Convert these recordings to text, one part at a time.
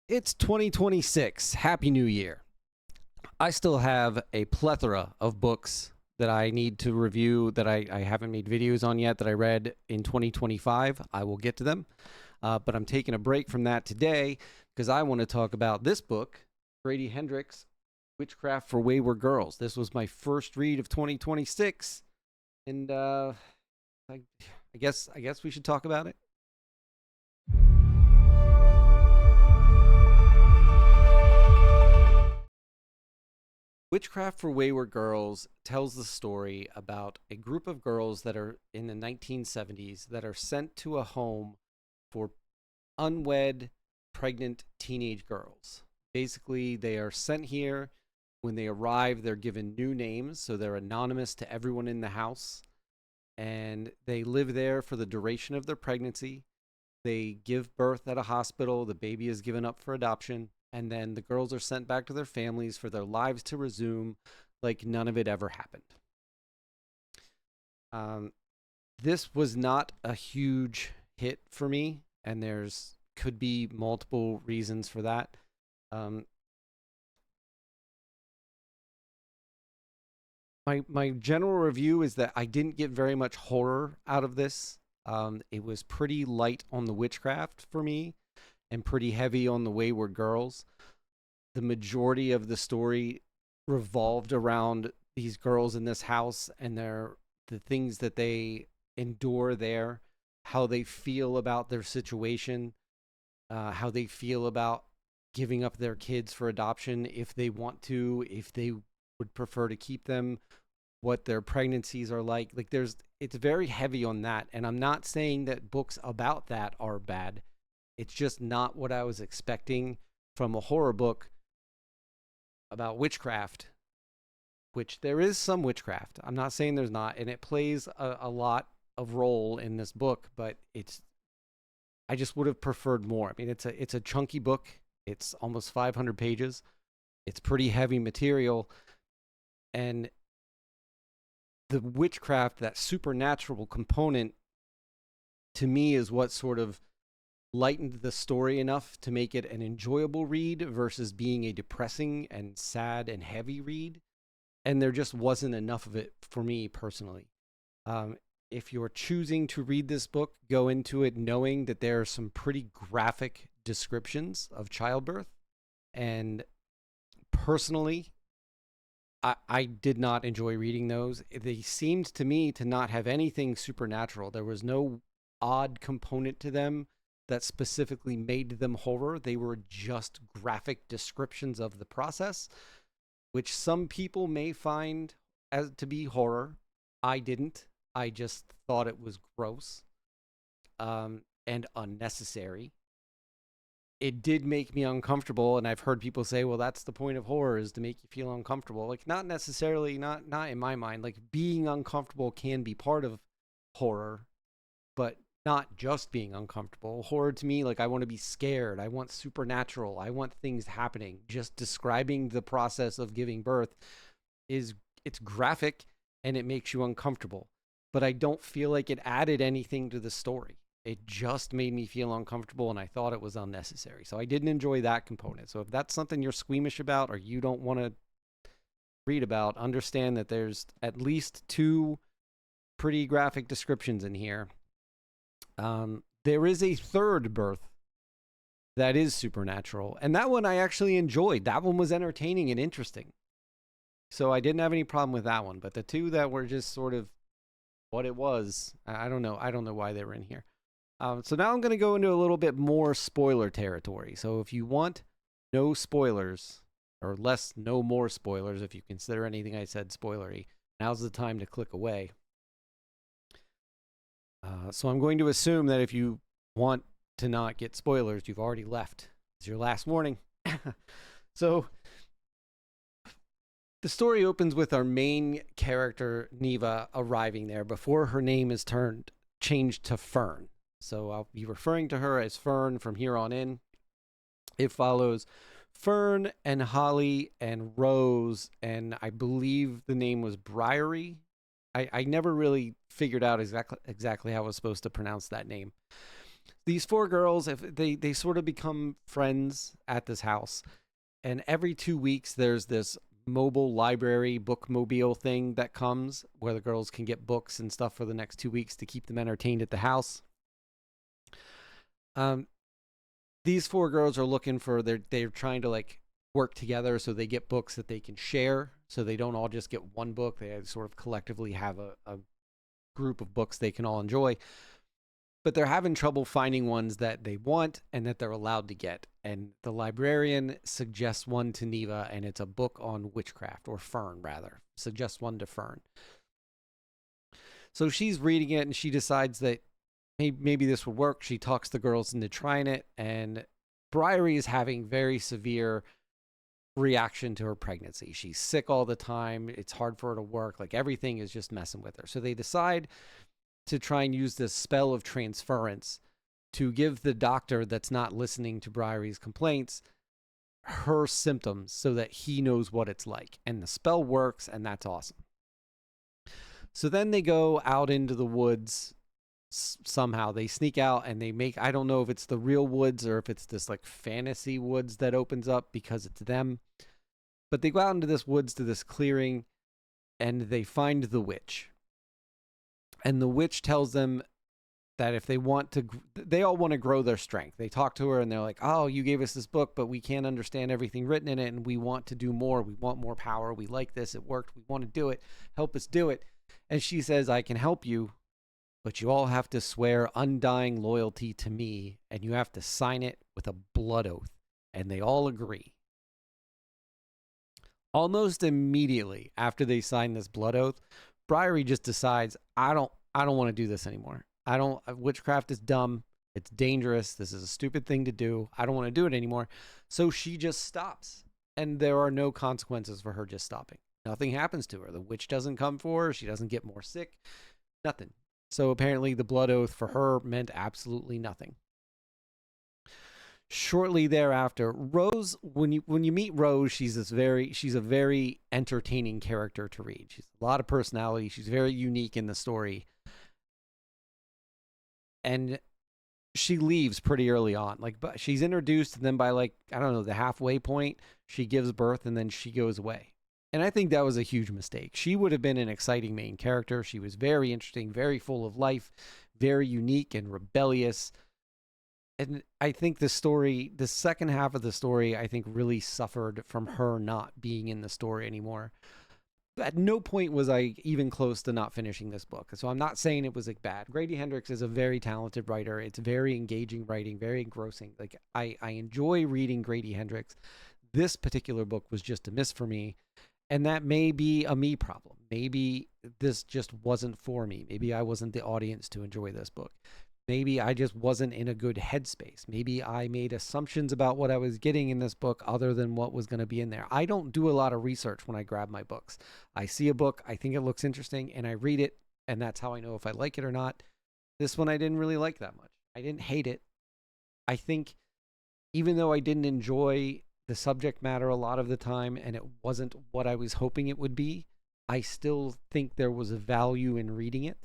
It's 2026. Happy New Year. I still have a plethora of books that I need to review that I haven't made videos on yet that I read in 2025. I will get to them. But I'm taking a break from that today because I want to talk about this book, Grady Hendrix, Witchcraft for Wayward Girls. This was my first read of 2026. And I guess we should talk about it. Witchcraft for Wayward Girls tells the story about a group of girls that are in the 1970s that are sent to a home for unwed, pregnant teenage girls. Basically, they are sent here. When they arrive, they're given new names, so they're anonymous to everyone in the house. And they live there for the duration of their pregnancy. They give birth at a hospital. The baby is given up for adoption. And then the girls are sent back to their families for their lives to resume like none of it ever happened. This was not a huge hit for me, and there's could be multiple reasons for that. My general review is that I didn't get very much horror out of this. It was pretty light on the witchcraft for me and pretty heavy on the Wayward Girls. The majority of the story revolved around these girls in this house and the things that they endure there, how they feel about their situation, how they feel about giving up their kids for adoption if they want to, if they would prefer to keep them, what their pregnancies are like. It's very heavy on that. And I'm not saying that books about that are bad. It's just not what I was expecting from a horror book about witchcraft, which there is some witchcraft. I'm not saying there's not, and it plays a lot of role in this book, but I just would have preferred more. I mean, it's a chunky book. It's almost 500 pages. It's pretty heavy material, and the witchcraft, that supernatural component, to me is what sort of lightened the story enough to make it an enjoyable read versus being a depressing and sad and heavy read. And there just wasn't enough of it for me personally. If you're choosing to read this book, go into it knowing that there are some pretty graphic descriptions of childbirth. And personally, I did not enjoy reading those. They seemed to me to not have anything supernatural. There was no odd component to them that specifically made them horror. They were just graphic descriptions of the process, which some people may find as to be horror. I didn't. I just thought it was gross and unnecessary. It did make me uncomfortable, and I've heard people say, well, that's the point of horror, is to make you feel uncomfortable. Like, not necessarily, not in my mind. Like, being uncomfortable can be part of horror, but not just being uncomfortable. Horror to me, like, I want to be scared. I want supernatural. I want things happening. Just describing the process of giving birth it's graphic and it makes you uncomfortable. But I don't feel like it added anything to the story. It just made me feel uncomfortable, and I thought it was unnecessary. So I didn't enjoy that component. So if that's something you're squeamish about or you don't want to read about, understand that there's at least 2 pretty graphic descriptions in here. There is a third birth that is supernatural, and that one I actually enjoyed. That one was entertaining and interesting. So I didn't have any problem with that one. But the 2 that were just sort of what it was, I don't know. I don't know why they were in here. So now I'm going to go into a little bit more spoiler territory. So if you want no spoilers, or no more spoilers, if you consider anything I said spoilery, now's the time to click away. So I'm going to assume that if you want to not get spoilers, you've already left. It's your last warning. So the story opens with our main character, Neva, arriving there before her name is changed to Fern. So I'll be referring to her as Fern from here on in. It follows Fern and Holly and Rose, and I believe the name was Briary. I never really figured out exactly how I was supposed to pronounce that name. these four girls, if they sort of become friends at this house, and every 2 weeks there's this mobile library bookmobile thing that comes where the girls can get books and stuff for the next 2 weeks to keep them entertained at the house. Um, these four girls are looking for they're trying to like work together so they get books that they can share, so they don't all just get one book. They sort of collectively have a group of books they can all enjoy, but they're having trouble finding ones that they want and that they're allowed to get. And the librarian suggests one to Neva, and it's a book on witchcraft, or Fern rather, suggests one to Fern. So she's reading it and she decides that maybe this will work. She talks the girls into trying it, and Briary is having very severe reaction to her pregnancy. She's sick all the time. It's hard for her to work. Like, everything is just messing with her. So they decide to try and use this spell of transference to give the doctor that's not listening to Briary's complaints her symptoms so that he knows what it's like. And the spell works, and that's awesome. So then they go out into the woods. Somehow they sneak out and they make, I don't know if it's the real woods or if it's this like fantasy woods that opens up because it's them, but they go out into this woods to this clearing and they find the witch. And the witch tells them that if they want to, they all want to grow their strength. They talk to her and they're like, oh, you gave us this book, but we can't understand everything written in it. And we want to do more. We want more power. We like this. It worked. We want to do it. Help us do it. And she says, I can help you, but you all have to swear undying loyalty to me. And you have to sign it with a blood oath. And they all agree. Almost immediately after they sign this blood oath, Briary just decides, I don't want to do this anymore. Witchcraft is dumb. It's dangerous. This is a stupid thing to do. I don't want to do it anymore. So she just stops. And there are no consequences for her just stopping. Nothing happens to her. The witch doesn't come for her. She doesn't get more sick. Nothing. So apparently the blood oath for her meant absolutely nothing. Shortly thereafter, Rose, when you meet Rose, she's a very entertaining character to read. She's a lot of personality. She's very unique in the story. And she leaves pretty early on. But she's introduced, and then by the halfway point, she gives birth and then she goes away. And I think that was a huge mistake. She would have been an exciting main character. She was very interesting, very full of life, very unique and rebellious. And I think the second half of the story, I think really suffered from her not being in the story anymore. At no point was I even close to not finishing this book. So I'm not saying it was bad. Grady Hendrix is a very talented writer. It's very engaging writing, very engrossing. I enjoy reading Grady Hendrix. This particular book was just a miss for me. And that may be a me problem. Maybe this just wasn't for me. Maybe I wasn't the audience to enjoy this book. Maybe I just wasn't in a good headspace. Maybe I made assumptions about what I was getting in this book other than what was going to be in there. I don't do a lot of research when I grab my books. I see a book, I think it looks interesting, and I read it, and that's how I know if I like it or not. This one I didn't really like that much. I didn't hate it. I think even though I didn't enjoy the subject matter a lot of the time and it wasn't what I was hoping it would be, I still think there was a value in reading it.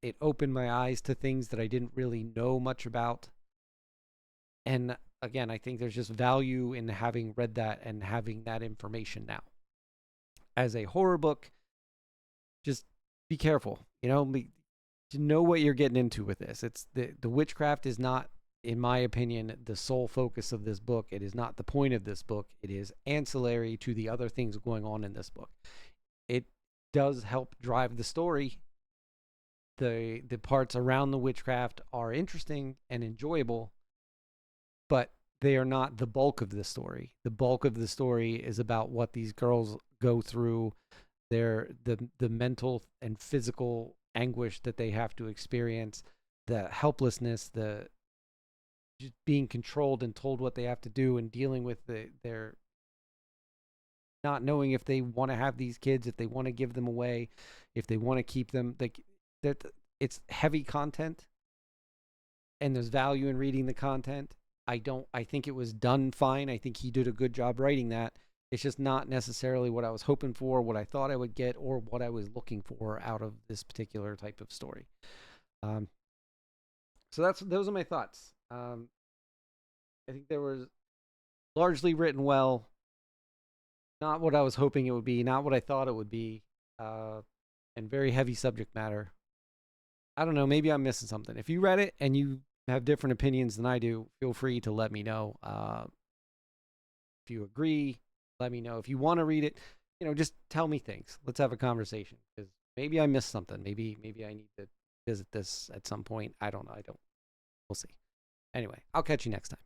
It opened my eyes to things that I didn't really know much about. And again, I think there's just value in having read that and having that information now. As a horror book, just be careful. To know what you're getting into with this. It's the witchcraft is not, in my opinion, the sole focus of this book. It is not the point of this book. It is ancillary to the other things going on in this book. It does help drive the story. The parts around the witchcraft are interesting and enjoyable, but they are not the bulk of the story. The bulk of the story is about what these girls go through, the mental and physical anguish that they have to experience, the helplessness, the just being controlled and told what they have to do, and dealing with their not knowing if they want to have these kids, if they want to give them away, if they want to keep them. It's heavy content, and there's value in reading the content. I think it was done fine. I think he did a good job writing that. It's just not necessarily what I was hoping for, what I thought I would get, or what I was looking for out of this particular type of story. So those are my thoughts. I think there was largely written well. Not what I was hoping it would be. Not what I thought it would be. And very heavy subject matter. I don't know. Maybe I'm missing something. If you read it and you have different opinions than I do, feel free to let me know. If you agree, let me know. If you want to read it, just tell me things. Let's have a conversation, because maybe I missed something. Maybe I need to visit this at some point. I don't know. We'll see. Anyway, I'll catch you next time.